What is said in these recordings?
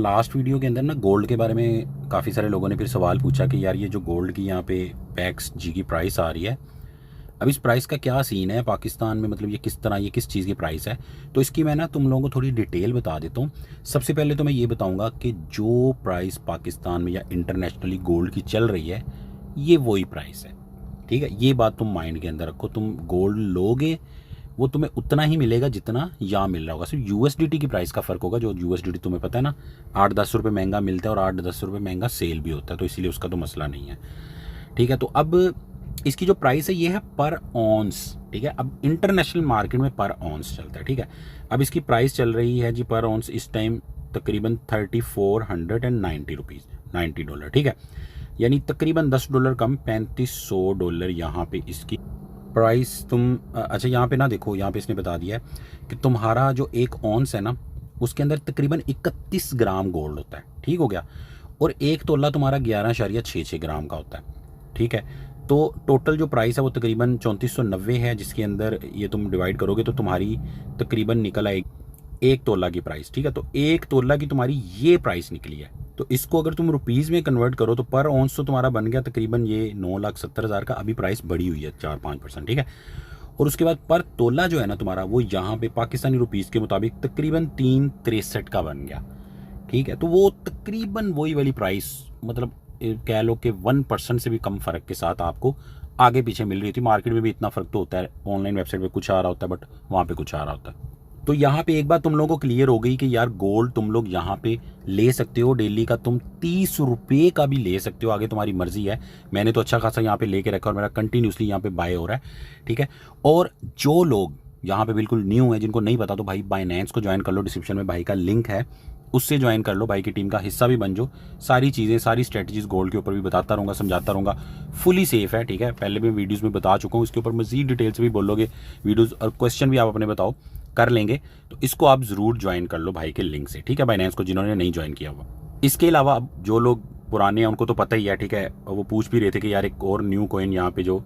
Last video के अंदर ना गोल्ड के बारे में काफ़ी सारे लोगों ने फिर सवाल पूछा कि यार ये जो गोल्ड की यहाँ पे पैक्स जी की प्राइस आ रही है, अब इस प्राइस का क्या सीन है पाकिस्तान में, मतलब ये किस तरह, ये किस चीज़ की प्राइस है। तो इसकी मैं ना तुम लोगों को थोड़ी डिटेल बता देता हूँ। सबसे पहले तो मैं ये बताऊँगा कि जो प्राइस पाकिस्तान में या इंटरनेशनली गोल्ड की चल रही है ये वही प्राइस है, ठीक है। ये बात तुम माइंड के अंदर रखो। तुम गोल्ड लोगे वो तुम्हें उतना ही मिलेगा जितना यहाँ मिल रहा होगा। सिर्फ यूएसडीटी की प्राइस का फ़र्क होगा। जो यूएसडीटी तुम्हें पता है ना, 8-10 रुपये महंगा मिलता है और 8-10 रुपये महंगा सेल भी होता है, तो इसीलिए उसका तो मसला नहीं है, ठीक है। तो अब इसकी जो प्राइस है ये है पर ऑन्स, ठीक है। अब इंटरनेशनल मार्केट में पर ऑन्स चलता है, ठीक है। अब इसकी प्राइस चल रही है जी पर ऑन्स इस टाइम तकरीबन 3490 रुपीज़, $90, ठीक है। यानी तकरीबन $10 कम, $3500 यहाँ पे इसकी प्राइस। तुम अच्छा यहाँ पे ना देखो, यहाँ पे इसने बता दिया है कि तुम्हारा जो एक ऑन्स है ना उसके अंदर तकरीबन 31 ग्राम गोल्ड होता है, ठीक हो गया। और एक तोला तुम्हारा 11.66 ग्राम का होता है, ठीक है। तो टोटल जो प्राइस है वो तकरीबन 3490 है, जिसके अंदर ये तुम डिवाइड करोगे तो तुम्हारी तकरीबन निकल आएगी एक तोला की प्राइस, ठीक है। तो एक तोला की तुम्हारी ये प्राइस निकली है। तो इसको अगर तुम रुपीज़ में कन्वर्ट करो तो पर ऑन्स तो तुम्हारा बन गया तकरीबन ये 9,70,000 का। अभी प्राइस बढ़ी हुई है 4-5%, ठीक है। और उसके बाद पर तोला जो है ना तुम्हारा वो यहाँ पे पाकिस्तानी रुपीज़ के मुताबिक तकरीबन 363 का बन गया, ठीक है। तो वो तकरीबन वही वाली प्राइस, मतलब कह लो कि 1% से भी कम फ़र्क के साथ आपको आगे पीछे मिल रही थी। मार्केट में भी इतना फ़र्क तो होता है, ऑनलाइन वेबसाइट पे कुछ आ रहा होता है बट वहाँ पे कुछ आ रहा होता है। तो यहाँ पे एक बात तुम लोगों को क्लियर हो गई कि यार गोल्ड तुम लोग यहाँ पे ले सकते हो, डेली का तुम 30 रुपये का भी ले सकते हो, आगे तुम्हारी मर्जी है। मैंने तो अच्छा खासा यहाँ पे लेके रखा और मेरा कंटिन्यूसली यहाँ पे बाय हो रहा है, ठीक है। और जो लोग यहाँ पे बिल्कुल न्यू है, जिनको नहीं पता, तो भाई बाइनेंस को ज्वाइन कर लो, डिस्क्रिप्शन में भाई का लिंक है, उससे ज्वाइन कर लो, भाई की टीम का हिस्सा भी बन जाओ। सारी चीज़ें, सारी स्ट्रेटजीज गोल्ड के ऊपर भी बताता रहूँगा, समझाता रहूँगा। फुली सेफ है, ठीक है। पहले भी वीडियोज़ में बता चुका हूँ, इसके ऊपर मज़ीद डिटेल्स भी बोलोगे वीडियोज़, और क्वेश्चन भी आप अपने बताओ कर लेंगे। तो इसको आप ज़रूर ज्वाइन कर लो भाई के लिंक से, ठीक है, बाइनेंस को, जिन्होंने नहीं ज्वाइन किया हुआ। इसके अलावा अब जो लोग पुराने हैं उनको तो पता ही है, ठीक है। वो पूछ भी रहे थे कि यार एक और न्यू कॉइन यहाँ पे जो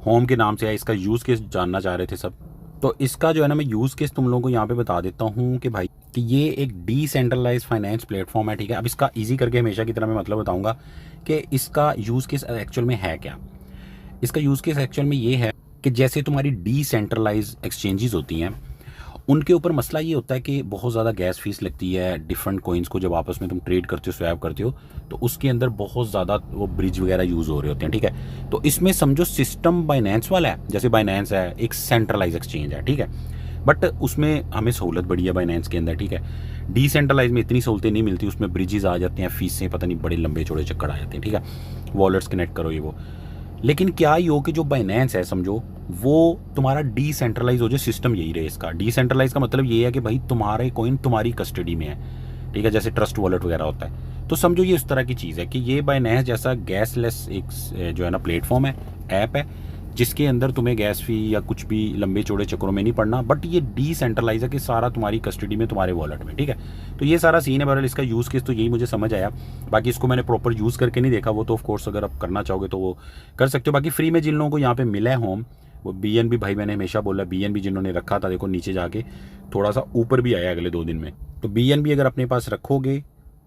होम के नाम से है, इसका यूज़ केस जानना चाह रहे थे सब। तो इसका जो है ना मैं यूज़ केस तुम लोगों को यहाँ पे बता देता हूँ कि भाई कि ये एक डिसेंट्रलाइज फाइनेंस प्लेटफॉर्म है, ठीक है। अब इसका ईजी करके हमेशा की तरह मैं मतलब बताऊँगा कि इसका यूज़ केस एक्चुअल में है क्या। इसका यूज़ केस एक्चुअल में ये है कि जैसे तुम्हारी डिसेंट्रलाइज एक्सचेंजेस होती हैं उनके ऊपर मसला ये होता है कि बहुत ज़्यादा गैस फीस लगती है। डिफरेंट कॉइन्स को जब आपस में तुम ट्रेड करते हो, स्वैप करते हो, तो उसके अंदर बहुत ज़्यादा वो ब्रिज वगैरह यूज़ हो रहे होते हैं, ठीक है। तो इसमें समझो सिस्टम बाइनेंस वाला है, जैसे बाइनेंस है एक सेंट्रलाइज एक्सचेंज है, ठीक है। बट उसमें हमें सहूलत बड़ी है बाइनेंस के अंदर, ठीक है। डिसेंट्रलाइज में इतनी सहूलतें नहीं मिलती, उसमें ब्रिजेस आ जाते हैं, फीसें पता नहीं बड़े लंबे चौड़े चक्कर आ जाते हैं, ठीक है। वॉलेट्स कनेक्ट करो ये वो। लेकिन क्या ही हो कि जो बाइनेंस है समझो वो तुम्हारा डिसेंट्रलाइज हो जाए, सिस्टम यही रहे इसका। डिसेंट्रलाइज का मतलब ये है कि भाई तुम्हारे कॉइन तुम्हारी कस्टडी में है, ठीक है, जैसे ट्रस्ट वॉलेट वगैरह होता है। तो समझो ये उस तरह की चीज़ है कि ये बाइनेंस जैसा गैसलेस एक जो है ना प्लेटफॉर्म है, ऐप है, जिसके अंदर तुम्हें गैस फी या कुछ भी लंबे चौड़े चक्करों में नहीं पड़ना। बट ये डिसेंट्रलाइज है कि सारा तुम्हारी कस्टडी में, तुम्हारे वॉलेट में, ठीक है। तो ये सारा सीन है। बहरहाल इसका यूज़ केस तो यही मुझे समझ आया। बाकी इसको मैंने प्रॉपर यूज़ करके नहीं देखा, वो तो ऑफ कोर्स अगर आप करना चाहोगे तो वो कर सकते हो। बाकी फ्री में जिन लोगों को यहाँ पे मिला है होम, वो BNB भाई मैंने हमेशा बोला, BNB जिन्होंने रखा था देखो नीचे जाके थोड़ा सा ऊपर भी आया अगले 2 दिन में। तो BNB अगर अपने पास रखोगे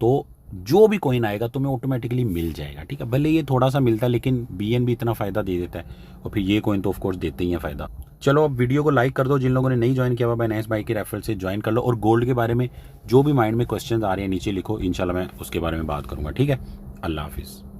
तो जो भी कॉइन आएगा तुम्हें ऑटोमेटिकली मिल जाएगा, ठीक है। भले ये थोड़ा सा मिलता है लेकिन BNB इतना फ़ायदा दे देता है, और फिर ये कॉइन तो ऑफ कोर्स देते ही हैं फ़ायदा। चलो अब वीडियो को लाइक कर दो, जिन लोगों ने नहीं ज्वाइन किया हुआ बाइनेंस भाई के रेफरल से ज्वाइन कर लो। और गोल्ड के बारे में जो भी माइंड में क्वेश्चन आ रहे हैं नीचे लिखो, इंशाल्लाह मैं उसके बारे में बात करूँगा, ठीक है। अल्लाह हाफिज़।